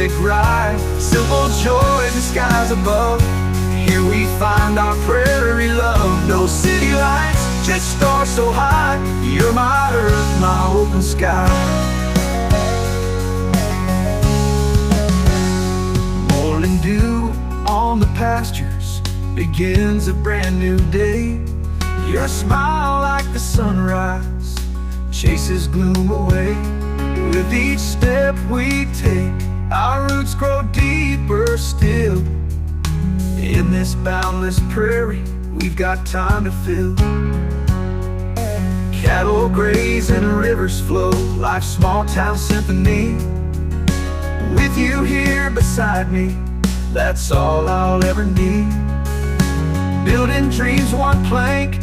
they ride. Simple joy in the skies above. Here we find our prairie love. No city lights, just stars so high. You're my earth, my open sky. Morning dew on the pastures begins a brand new day. Your smile like the sunrise chases gloom away. With each step we take, our roots grow deeper still. In this boundless prairie, we've got time to fill. Cattle graze and rivers flow, life's small town symphony. With you here beside me, that's all I'll ever need. Building dreams one plank